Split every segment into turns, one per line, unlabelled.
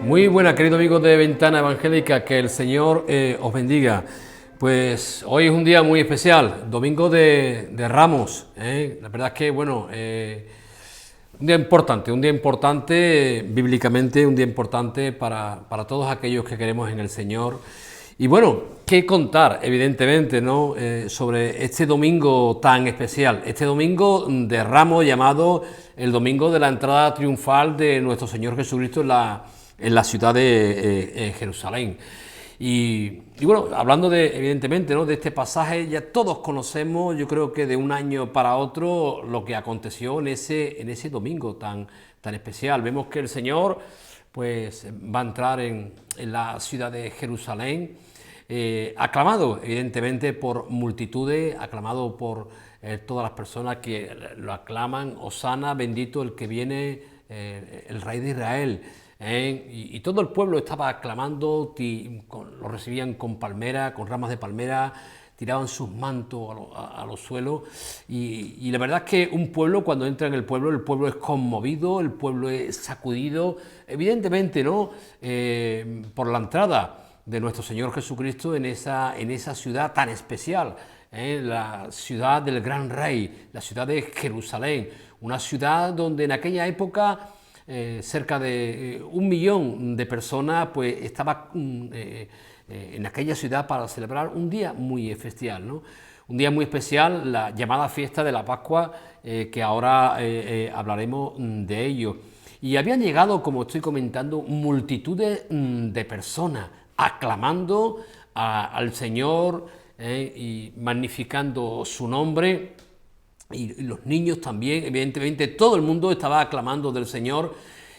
Muy buenas, queridos amigos de Ventana Evangélica, que el Señor os bendiga. Pues hoy es un día muy especial, Domingo de Ramos. La verdad es que, bueno, un día importante bíblicamente, un día importante para todos aquellos que queremos en el Señor. Y bueno, qué contar, evidentemente, ¿no? Sobre este domingo tan especial, este domingo de Ramos llamado el domingo de la entrada triunfal de nuestro Señor Jesucristo en la ciudad de Jerusalén. Y bueno, hablando evidentemente, ¿no?, de este pasaje, ya todos conocemos, yo creo que de un año para otro, lo que aconteció en ese domingo tan especial. Vemos que el Señor pues va a entrar en la ciudad de Jerusalén, aclamado evidentemente por multitudes, aclamado por todas las personas que lo aclaman: Hosana, bendito el que viene, el Rey de Israel. Y todo el pueblo estaba aclamando, lo recibían con palmera, con ramas de palmera, tiraban sus mantos a los suelos. Y la verdad es que un pueblo, cuando entra en el pueblo es conmovido, el pueblo es sacudido, evidentemente, ¿no?, por la entrada de nuestro Señor Jesucristo en esa ciudad tan especial, la ciudad del gran rey, la ciudad de Jerusalén, una ciudad donde en aquella época cerca de 1 millón de personas pues estaba en aquella ciudad para celebrar un día muy especial, ¿no? Un día muy especial, la llamada fiesta de la Pascua, que ahora hablaremos de ello. Y habían llegado, como estoy comentando, multitudes de personas aclamando al Señor y magnificando su nombre. Y los niños también, evidentemente, todo el mundo estaba aclamando del Señor.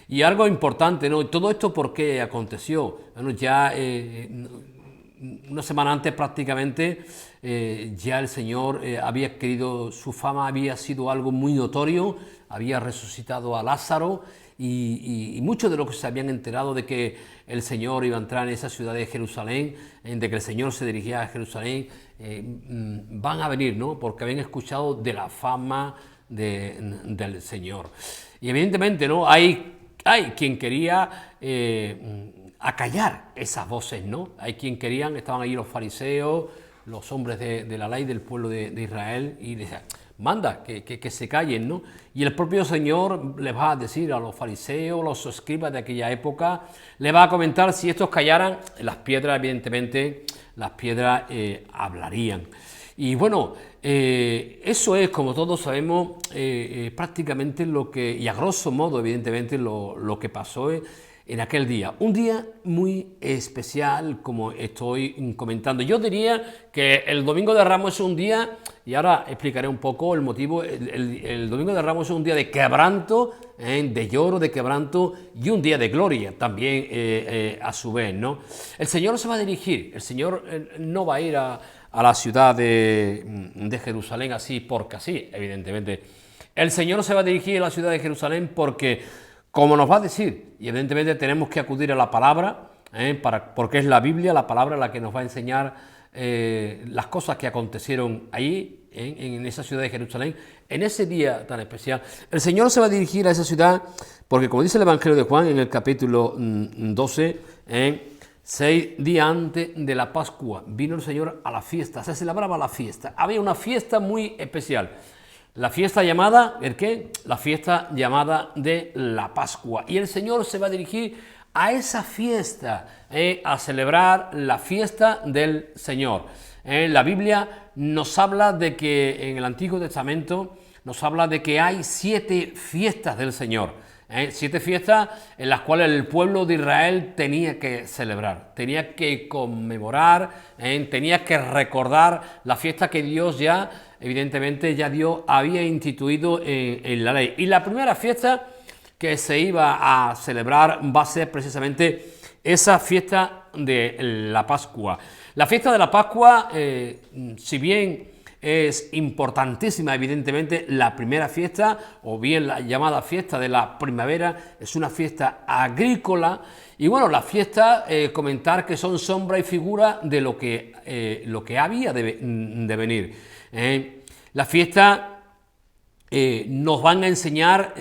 Y algo importante, ¿no? Todo esto, ¿por qué aconteció? Bueno, ya una semana antes prácticamente, ya el Señor había adquirido, su fama había sido algo muy notorio, había resucitado a Lázaro, y muchos de los que se habían enterado de que el Señor iba a entrar en esa ciudad de Jerusalén, de que el Señor se dirigía a Jerusalén, van a venir, ¿no?, porque habían escuchado de la fama del Señor. Y evidentemente, ¿no?, hay quien quería acallar esas voces, ¿no? Hay quien querían, estaban ahí los fariseos, los hombres de la ley del pueblo de Israel, y decían: manda, que se callen, ¿no? Y el propio Señor les va a decir a los fariseos, los escribas de aquella época, les va a comentar: si estos callaran, las piedras, evidentemente, las piedras hablarían. Y bueno, eso es, como todos sabemos, prácticamente lo que, y a grosso modo, evidentemente, lo que pasó en aquel día. Un día muy especial, como estoy comentando. Yo diría que el Domingo de Ramos es un día, y ahora explicaré un poco el motivo, el Domingo de Ramos es un día de quebranto, de lloro, de quebranto, y un día de gloria también a su vez, ¿no? El Señor se va a dirigir, el Señor no va a ir a la ciudad de Jerusalén así porque así, evidentemente. El Señor se va a dirigir a la ciudad de Jerusalén porque, como nos va a decir, y evidentemente tenemos que acudir a la palabra, porque es la Biblia, la palabra, la que nos va a enseñar las cosas que acontecieron ahí, en esa ciudad de Jerusalén, en ese día tan especial. El Señor se va a dirigir a esa ciudad porque, como dice el Evangelio de Juan en el capítulo 12, 6 días antes de la Pascua, vino el Señor a la fiesta, se celebraba la fiesta. Había una fiesta muy especial. La fiesta llamada, ¿el qué? La fiesta llamada de la Pascua. Y el Señor se va a dirigir a esa fiesta, a celebrar la fiesta del Señor. La Biblia nos habla de que en el Antiguo Testamento nos habla de que hay 7 fiestas del Señor. 7 fiestas en las cuales el pueblo de Israel tenía que celebrar, tenía que conmemorar, tenía que recordar la fiesta que Dios ya, evidentemente, ya Dios había instituido en la ley. Y la primera fiesta que se iba a celebrar va a ser precisamente esa fiesta de la Pascua. La fiesta de la Pascua, si bien es importantísima, evidentemente, la primera fiesta, o bien la llamada fiesta de la primavera, es una fiesta agrícola. Y bueno, la fiesta, comentar que son sombra y figura de lo que había de venir. La fiesta nos van a enseñar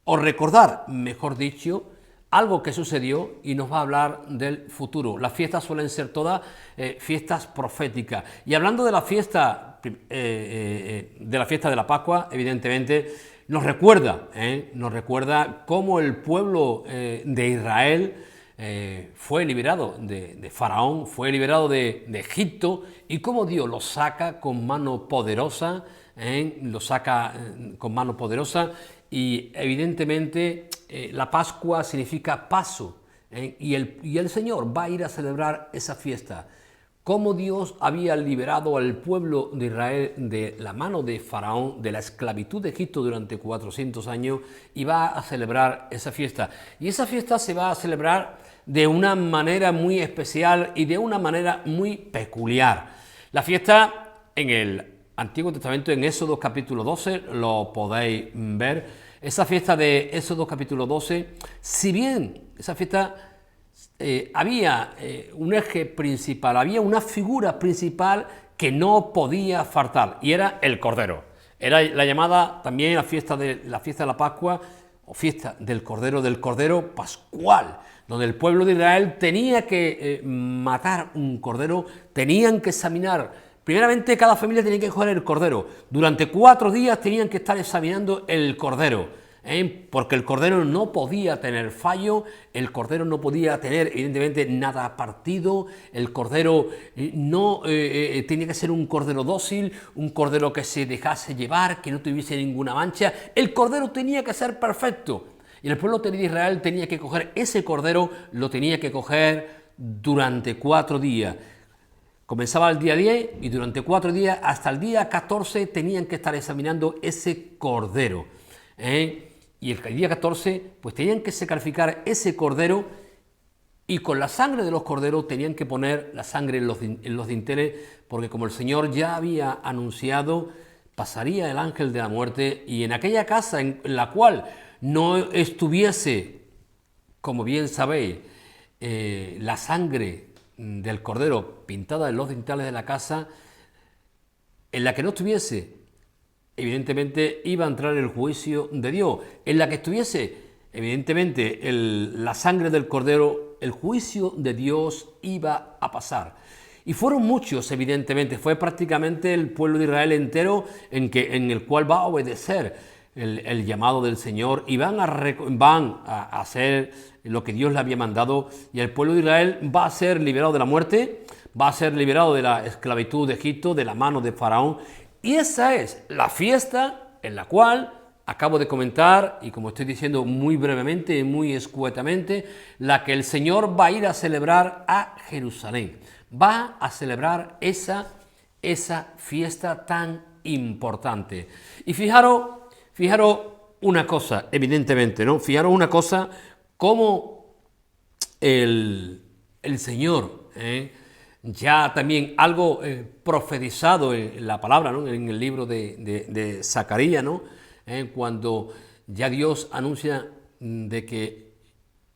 o recordar, mejor dicho, algo que sucedió y nos va a hablar del futuro. Las fiestas suelen ser todas fiestas proféticas. Y hablando de la fiesta de la Pascua, evidentemente nos recuerda cómo el pueblo de Israel fue liberado de Faraón, fue liberado de Egipto, y cómo Dios lo saca con mano poderosa, y evidentemente la Pascua significa paso, y el Señor va a ir a celebrar esa fiesta. Cómo Dios había liberado al pueblo de Israel de la mano de Faraón, de la esclavitud de Egipto durante 400 años, y va a celebrar esa fiesta. Y esa fiesta se va a celebrar de una manera muy especial y de una manera muy peculiar. La fiesta en el Antiguo Testamento, en Éxodo capítulo 12, lo podéis ver. Esa fiesta de Éxodo capítulo 12, si bien esa fiesta había un eje principal, había una figura principal que no podía faltar, y era el Cordero. Era la llamada también la fiesta de la Pascua, o fiesta del Cordero Pascual, donde el pueblo de Israel tenía que matar un cordero, tenían que examinar. Primeramente, cada familia tenía que coger el cordero. Durante 4 días tenían que estar examinando el cordero, porque el cordero no podía tener fallo, el cordero no podía tener, evidentemente, nada partido, el cordero tenía que ser un cordero dócil, un cordero que se dejase llevar, que no tuviese ninguna mancha. El cordero tenía que ser perfecto. Y el pueblo de Israel tenía que coger ese cordero, lo tenía que coger durante 4 días. Comenzaba el día 10 y durante 4 días hasta el día 14 tenían que estar examinando ese cordero. Y el día 14 pues tenían que sacrificar ese cordero, y con la sangre de los corderos tenían que poner la sangre en los dinteles, porque como el Señor ya había anunciado, pasaría el ángel de la muerte, y en aquella casa en la cual no estuviese, como bien sabéis, la sangre del cordero pintada en los dinteles de la casa, en la que no estuviese, evidentemente iba a entrar el juicio de Dios. En la que estuviese, evidentemente, la sangre del cordero, el juicio de Dios iba a pasar. Y fueron muchos, evidentemente, fue prácticamente el pueblo de Israel entero en el cual va a obedecer el llamado del Señor, y van a hacer lo que Dios le había mandado, y el pueblo de Israel va a ser liberado de la muerte, va a ser liberado de la esclavitud de Egipto, de la mano de Faraón. Y esa es la fiesta en la cual acabo de comentar, y como estoy diciendo muy brevemente y muy escuetamente, la que el Señor va a ir a celebrar a Jerusalén. Va a celebrar esa fiesta tan importante. Y fijaros una cosa, evidentemente, ¿no? Fijaros una cosa, cómo el Señor, ya también algo profetizado en la palabra, ¿no? En el libro de Zacarías, ¿no? Cuando ya Dios anuncia de que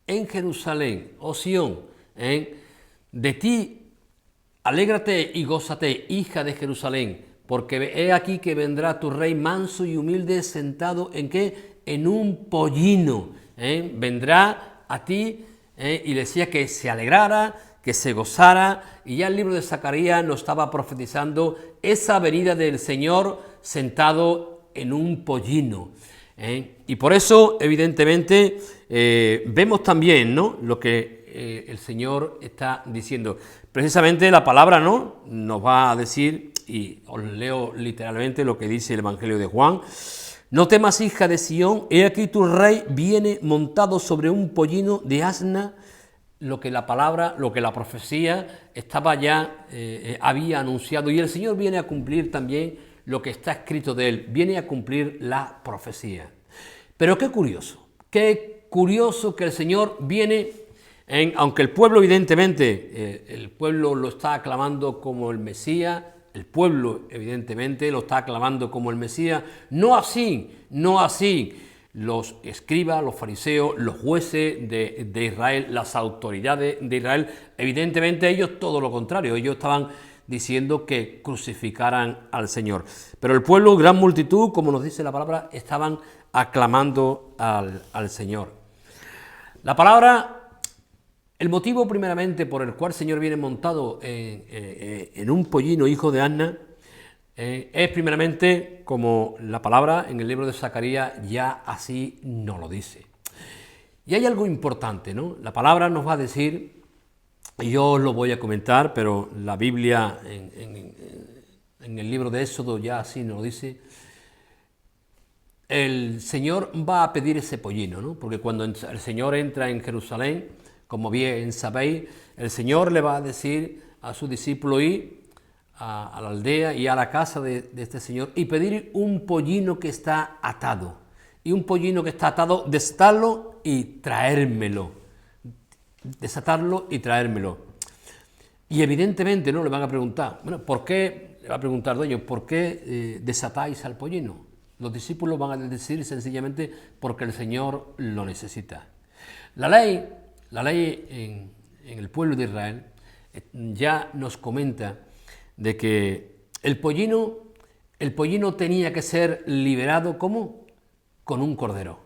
en Jerusalén, oh Sión, de ti alégrate y gózate, hija de Jerusalén, porque he aquí que vendrá tu rey manso y humilde, sentado ¿en qué? En un pollino. Vendrá a ti, y decía que se alegrara, que se gozara, y ya el libro de Zacarías nos estaba profetizando esa venida del Señor sentado en un pollino. Y por eso, evidentemente, vemos también, ¿no?, lo que el Señor está diciendo. Precisamente la palabra, ¿no?, nos va a decir, y os leo literalmente lo que dice el Evangelio de Juan: no temas, hija de Sión, he aquí tu rey viene montado sobre un pollino de asna. Lo que la palabra, lo que la profecía estaba ya, había anunciado, y el Señor viene a cumplir también lo que está escrito de él, viene a cumplir la profecía. Pero qué curioso que el Señor viene, aunque el pueblo evidentemente, el pueblo lo está aclamando como el Mesías, el pueblo evidentemente lo está aclamando como el Mesías, no así los escribas, los fariseos, los jueces de Israel, las autoridades de Israel. Evidentemente ellos todo lo contrario, ellos estaban diciendo que crucificaran al Señor. Pero el pueblo, gran multitud, como nos dice la palabra, estaban aclamando al Señor. La palabra, el motivo primeramente por el cual el Señor viene montado en un pollino hijo de Anna, es primeramente como la palabra en el libro de Zacarías ya así nos lo dice. Y hay algo importante, ¿no? La palabra nos va a decir, y yo os lo voy a comentar, pero la Biblia en el libro de Éxodo ya así nos lo dice, el Señor va a pedir ese pollino, ¿no? Porque cuando el Señor entra en Jerusalén, como bien sabéis, el Señor le va a decir a su discípulo ir a la aldea y a la casa de este Señor y pedir un pollino que está atado. Y un pollino que está atado, desatarlo y traérmelo. Desatarlo y traérmelo. Y evidentemente no le van a preguntar, bueno, ¿por qué? Le va a preguntar, dueño, ¿por qué desatáis al pollino? Los discípulos van a decir sencillamente porque el Señor lo necesita. La ley en el pueblo de Israel ya nos comenta de que el pollino tenía que ser liberado, ¿cómo? Con un cordero.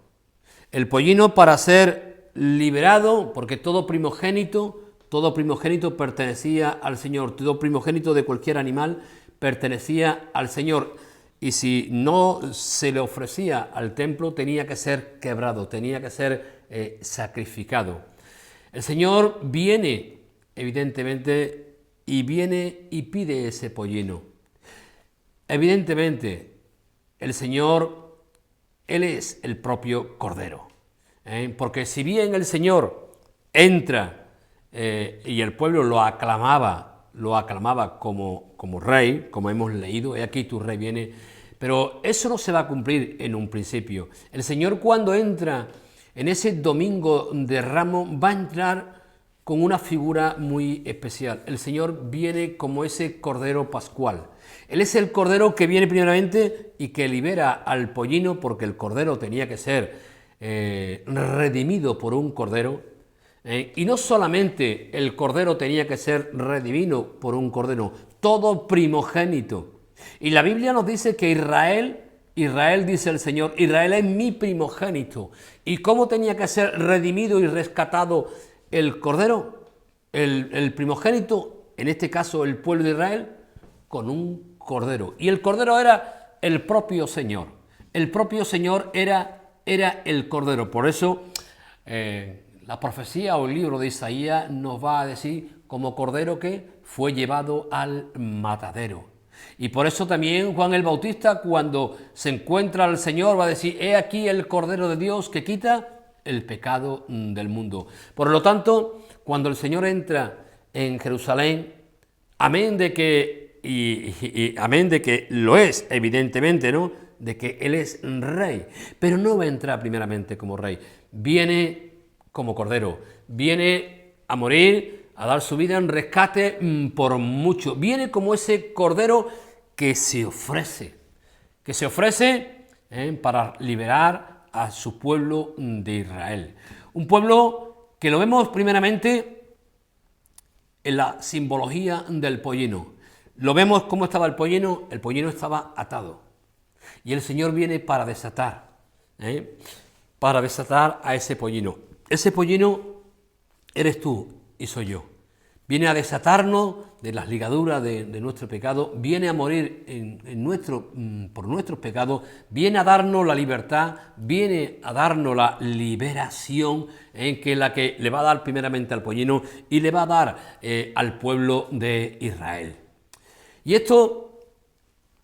El pollino, para ser liberado, porque todo primogénito pertenecía al Señor, todo primogénito de cualquier animal pertenecía al Señor, y si no se le ofrecía al templo tenía que ser quebrado, tenía que ser sacrificado. El Señor viene, evidentemente, y pide ese pollino. Evidentemente, el Señor, Él es el propio Cordero. Porque si bien el Señor entra y el pueblo lo aclamaba como rey, como hemos leído, he aquí tu rey viene, pero eso no se va a cumplir en un principio. El Señor, cuando entra en ese domingo de Ramos, va a entrar con una figura muy especial. El Señor viene como ese Cordero Pascual. Él es el Cordero que viene primeramente y que libera al pollino, porque el Cordero tenía que ser redimido por un Cordero. Y no solamente el Cordero tenía que ser redimido por un Cordero, todo primogénito. Y la Biblia nos dice que Israel, dice el Señor, Israel es mi primogénito. ¿Y cómo tenía que ser redimido y rescatado el Cordero? El primogénito, en este caso el pueblo de Israel, con un Cordero. Y el Cordero era el propio Señor. El propio Señor era el Cordero. Por eso la profecía o el libro de Isaías nos va a decir como Cordero que fue llevado al matadero. Y por eso también Juan el Bautista, cuando se encuentra al Señor, va a decir, he aquí el Cordero de Dios que quita el pecado del mundo. Por lo tanto, cuando el Señor entra en Jerusalén, amén de que, y amén de que lo es, evidentemente, ¿no?, de que Él es rey, pero no va a entrar primeramente como rey, viene como Cordero, viene a morir, a dar su vida en rescate por mucho, viene como ese Cordero que se ofrece para liberar a su pueblo de Israel. Un pueblo que lo vemos primeramente en la simbología del pollino. Lo vemos cómo estaba el pollino estaba atado. Y el Señor viene para desatar a ese pollino. Ese pollino eres tú y soy yo. Viene a desatarnos de las ligaduras de nuestro pecado, viene a morir por nuestros pecados, viene a darnos la libertad, viene a darnos la liberación, la que le va a dar primeramente al pollino y le va a dar al pueblo de Israel. Y esto,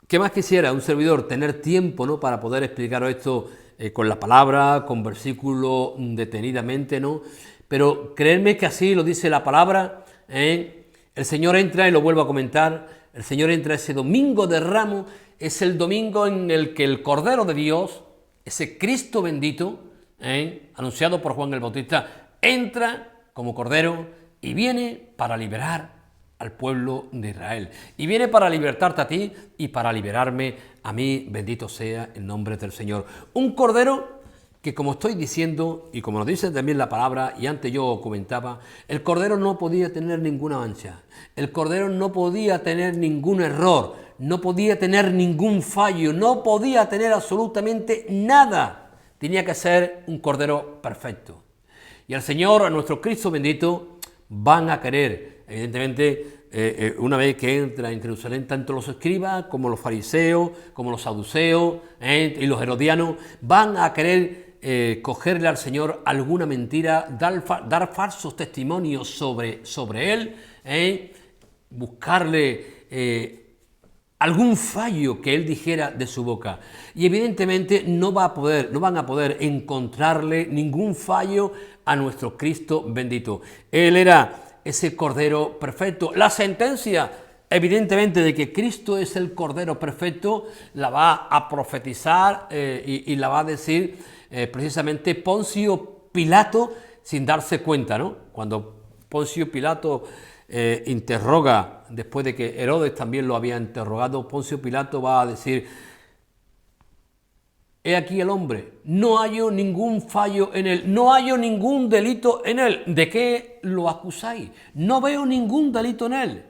¿qué más quisiera un servidor? Tener tiempo, ¿no?, para poder explicar esto con la palabra, con versículos detenidamente, ¿no? Pero creedme que así lo dice la palabra. El Señor entra, y lo vuelvo a comentar, el Señor entra ese domingo de Ramos, es el domingo en el que el Cordero de Dios, ese Cristo bendito, anunciado por Juan el Bautista, entra como Cordero y viene para liberar al pueblo de Israel. Y viene para libertarte a ti y para liberarme a mí, bendito sea el nombre del Señor. Un Cordero que, como estoy diciendo, y como nos dice también la palabra, y antes yo comentaba, el Cordero no podía tener ninguna mancha, el Cordero no podía tener ningún error, no podía tener ningún fallo, no podía tener absolutamente nada. Tenía que ser un Cordero perfecto. Y al Señor, a nuestro Cristo bendito, van a querer, evidentemente, una vez que entra en Jerusalén, tanto los escribas como los fariseos, como los saduceos y los herodianos, van a querer cogerle al Señor alguna mentira, dar falsos testimonios sobre Él, buscarle algún fallo que Él dijera de su boca. Y evidentemente no van a poder encontrarle ningún fallo a nuestro Cristo bendito. Él era ese Cordero perfecto. La sentencia, evidentemente, de que Cristo es el Cordero perfecto, la va a profetizar y la va a decir precisamente Poncio Pilato, sin darse cuenta, ¿no? Cuando Poncio Pilato interroga, después de que Herodes también lo había interrogado, Poncio Pilato va a decir: he aquí el hombre, no hallo ningún fallo en él, no hallo ningún delito en él. ¿De qué lo acusáis? No veo ningún delito en él.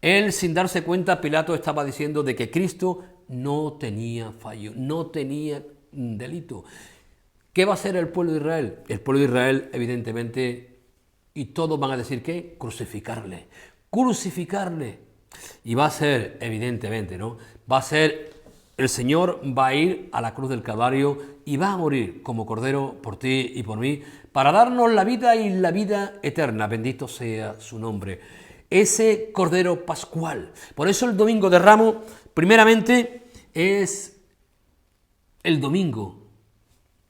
Él, sin darse cuenta, Pilato estaba diciendo de que Cristo no tenía fallo, no tenía delito. ¿Qué va a hacer el pueblo de Israel? El pueblo de Israel, evidentemente, y todos van a decir que crucificarle, crucificarle. Y va a ser, evidentemente, ¿no? Va a ser, el Señor va a ir a la cruz del Calvario y va a morir como Cordero por ti y por mí, para darnos la vida y la vida eterna. Bendito sea su nombre. Ese Cordero pascual. Por eso el Domingo de Ramos, primeramente, es el domingo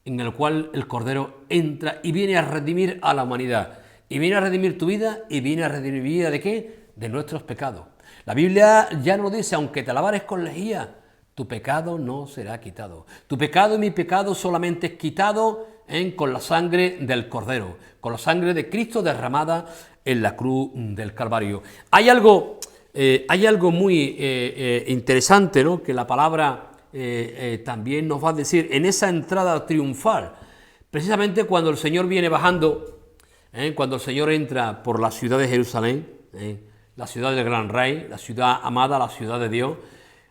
en el cual el Cordero entra y viene a redimir a la humanidad. Y viene a redimir tu vida y viene a redimir vida ¿de qué? De nuestros pecados. La Biblia ya nos dice: aunque te lavares con lejía, tu pecado no será quitado. Tu pecado y mi pecado solamente es quitado con la sangre del Cordero, con la sangre de Cristo derramada en la cruz del Calvario. Hay algo muy interesante, ¿no? Que la palabra también nos va a decir en esa entrada triunfal, precisamente cuando el Señor viene bajando, cuando el Señor entra por la ciudad de Jerusalén, la ciudad del gran rey, la ciudad amada, la ciudad de Dios.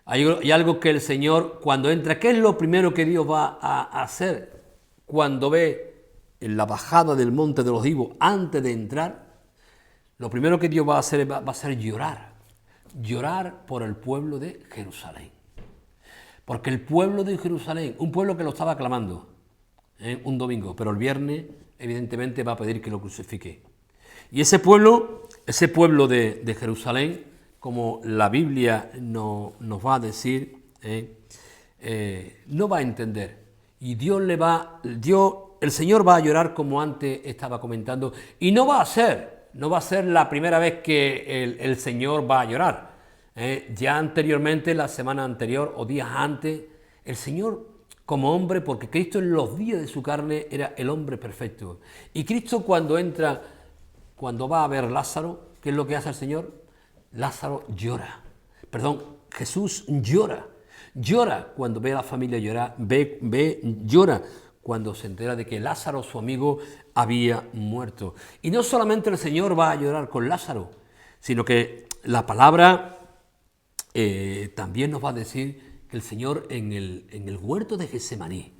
Hay algo que el Señor, cuando entra, ¿qué es lo primero que Dios va a hacer cuando ve en la bajada del monte de los Olivos antes de entrar? Lo primero que Dios va a hacer va a ser llorar por el pueblo de Jerusalén. Porque el pueblo de Jerusalén, un pueblo que lo estaba clamando un domingo, pero el viernes evidentemente va a pedir que lo crucifique. Y ese pueblo de Jerusalén, como la Biblia nos va a decir, no va a entender. Y el Señor va a llorar, como antes estaba comentando, y no va a ser la primera vez que el Señor va a llorar. Ya anteriormente, la semana anterior o días antes, el Señor como hombre, porque Cristo en los días de su carne era el hombre perfecto. Y Cristo cuando va a ver a Lázaro, ¿qué es lo que hace el Señor? Lázaro llora. Jesús llora cuando ve a la familia llorar, llora cuando se entera de que Lázaro, su amigo, había muerto. Y no solamente el Señor va a llorar con Lázaro, sino que la palabra también nos va a decir que el Señor en el huerto de Getsemaní,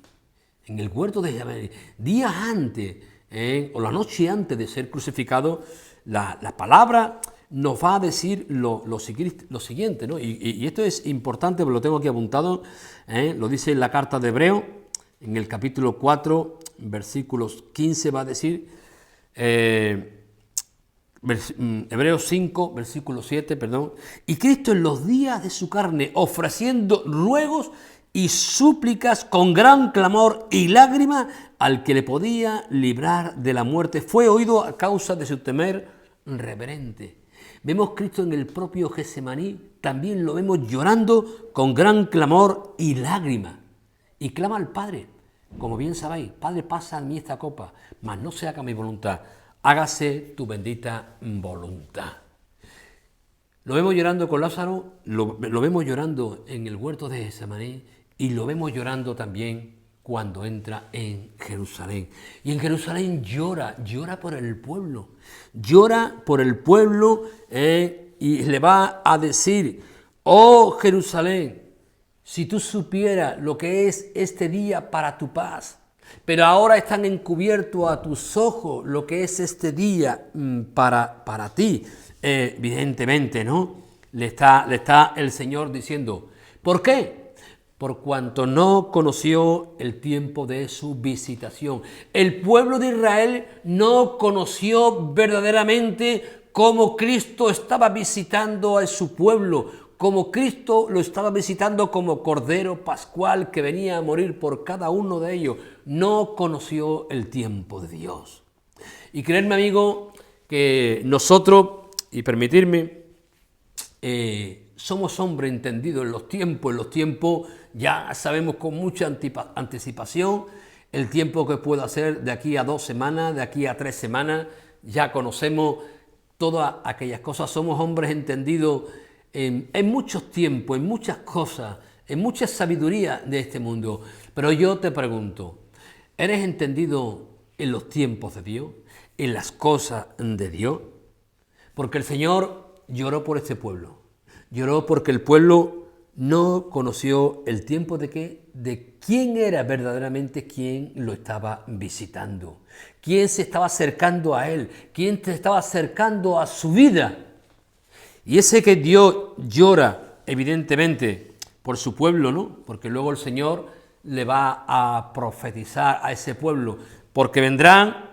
días antes, o la noche antes de ser crucificado, la palabra nos va a decir lo siguiente, ¿no? Y esto es importante, porque lo tengo aquí apuntado, lo dice en la carta de Hebreo, en el capítulo 4, versículos 15, va a decir, Hebreos 5, versículo 7, y Cristo en los días de su carne, ofreciendo ruegos y súplicas con gran clamor y lágrima al que le podía librar de la muerte, fue oído a causa de su temer reverente. Vemos Cristo en el propio Getsemaní, también lo vemos llorando con gran clamor y lágrima, y clama al Padre, como bien sabéis: Padre, pasa a mí esta copa, mas no se haga mi voluntad, hágase tu bendita voluntad. Lo vemos llorando con Lázaro, lo vemos llorando en el huerto de Getsemaní, y lo vemos llorando también cuando entra en Jerusalén. Y en Jerusalén llora por el pueblo, y le va a decir: oh Jerusalén, si tú supieras lo que es este día para tu paz, pero ahora están encubiertos a tus ojos lo que es este día para ti. Evidentemente, ¿no? Le está el Señor diciendo, ¿por qué? Por cuanto no conoció el tiempo de su visitación. El pueblo de Israel no conoció verdaderamente cómo Cristo estaba visitando a su pueblo, como Cristo lo estaba visitando como Cordero Pascual que venía a morir por cada uno de ellos. No conoció el tiempo de Dios. Y creedme, amigo, que nosotros, y permitirme, somos hombres entendidos en los tiempos ya sabemos con mucha anticipación el tiempo que puede hacer de aquí a 2 semanas, de aquí a 3 semanas, ya conocemos todas aquellas cosas, somos hombres entendidos en muchos tiempos, en muchas cosas, en mucha sabiduría de este mundo. Pero yo te pregunto, ¿eres entendido en los tiempos de Dios, en las cosas de Dios? Porque el Señor lloró por este pueblo, lloró porque el pueblo no conoció el tiempo de quién era verdaderamente quien lo estaba visitando, quién se estaba acercando a él, quién se estaba acercando a su vida. Y ese que Dios llora, evidentemente, por su pueblo, ¿no? Porque luego el Señor le va a profetizar a ese pueblo, porque vendrán,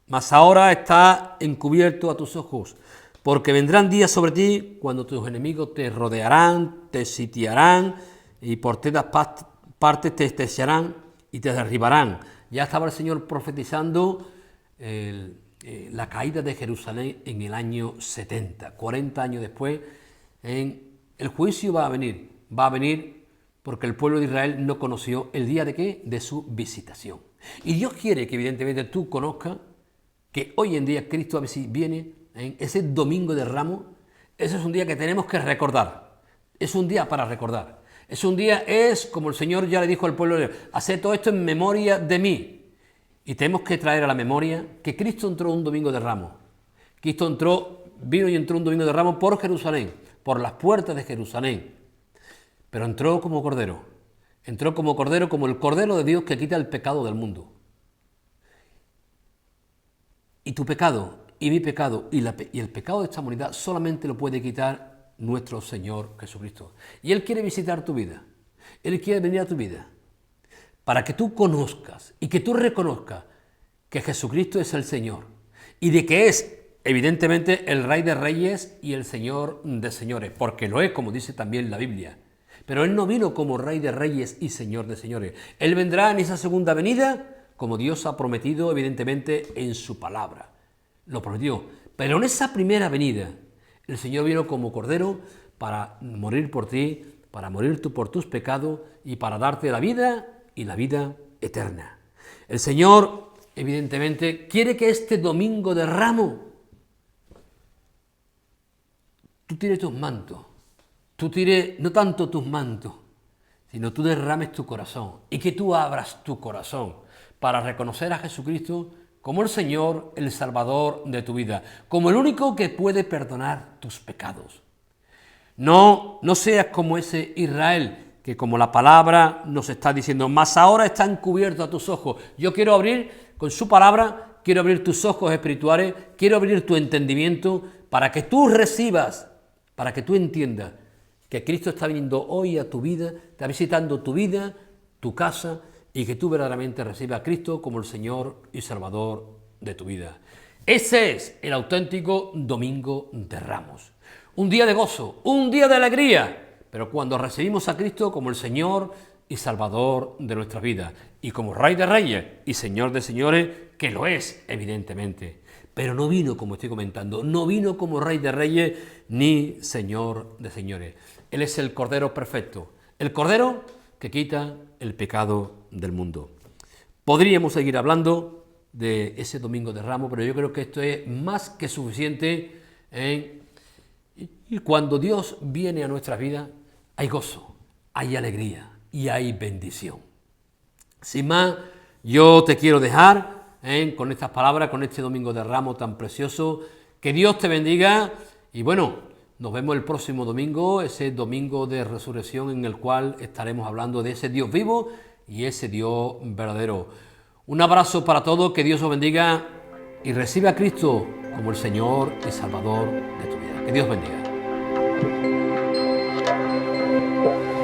mas ahora está encubierto a tus ojos, porque vendrán días sobre ti cuando tus enemigos te rodearán, te sitiarán y por todas partes te estrecharán y te derribarán. Ya estaba el Señor profetizando la caída de Jerusalén en el año 70, 40 años después. El juicio va a venir porque el pueblo de Israel no conoció el día de su visitación. Y Dios quiere que evidentemente tú conozcas que hoy en día Cristo viene, ese domingo de Ramos. Ese es un día que tenemos que recordar, es un día para recordar, es como el Señor ya le dijo al pueblo de Israel: haced todo esto en memoria de mí. Y tenemos que traer a la memoria que Cristo entró un domingo de Ramos, vino y entró un domingo de Ramos por Jerusalén, por las puertas de Jerusalén, pero entró como cordero, como el Cordero de Dios que quita el pecado del mundo. Y tu pecado y mi pecado y el pecado de esta humanidad solamente lo puede quitar nuestro Señor Jesucristo. Y Él quiere visitar tu vida, Él quiere venir a tu vida, para que tú conozcas y que tú reconozcas que Jesucristo es el Señor y de que es evidentemente el Rey de Reyes y el Señor de Señores, porque lo es, como dice también la Biblia. Pero Él no vino como Rey de Reyes y Señor de Señores. Él vendrá en esa segunda venida como Dios ha prometido evidentemente en su palabra. Lo prometió. Pero en esa primera venida, el Señor vino como Cordero para morir por ti, para morir por tus pecados y para darte la vida y la vida eterna. El Señor, evidentemente, quiere que este domingo de Ramos tú tires tus mantos, no tanto tus mantos, sino tú derrames tu corazón y que tú abras tu corazón para reconocer a Jesucristo como el Señor, el Salvador de tu vida, como el único que puede perdonar tus pecados. No seas como ese Israel, que como la palabra nos está diciendo, mas ahora están cubiertos a tus ojos. Yo quiero abrir, con su palabra, quiero abrir tus ojos espirituales, quiero abrir tu entendimiento, para que tú recibas, para que tú entiendas que Cristo está viniendo hoy a tu vida, está visitando tu vida, tu casa, y que tú verdaderamente recibas a Cristo como el Señor y Salvador de tu vida. Ese es el auténtico Domingo de Ramos. Un día de gozo, un día de alegría, pero cuando recibimos a Cristo como el Señor y Salvador de nuestra vida, y como Rey de Reyes y Señor de Señores, que lo es, evidentemente. Pero no vino, como estoy comentando, no vino como Rey de Reyes ni Señor de Señores. Él es el Cordero perfecto, el Cordero que quita el pecado del mundo. Podríamos seguir hablando de ese Domingo de Ramos, pero yo creo que esto es más que suficiente. Y cuando Dios viene a nuestras vidas, hay gozo, hay alegría y hay bendición. Sin más, yo te quiero dejar con estas palabras, con este Domingo de Ramos tan precioso. Que Dios te bendiga y bueno, nos vemos el próximo domingo, ese domingo de resurrección en el cual estaremos hablando de ese Dios vivo y ese Dios verdadero. Un abrazo para todos, que Dios os bendiga y recibe a Cristo como el Señor y Salvador de tu vida. Que Dios bendiga.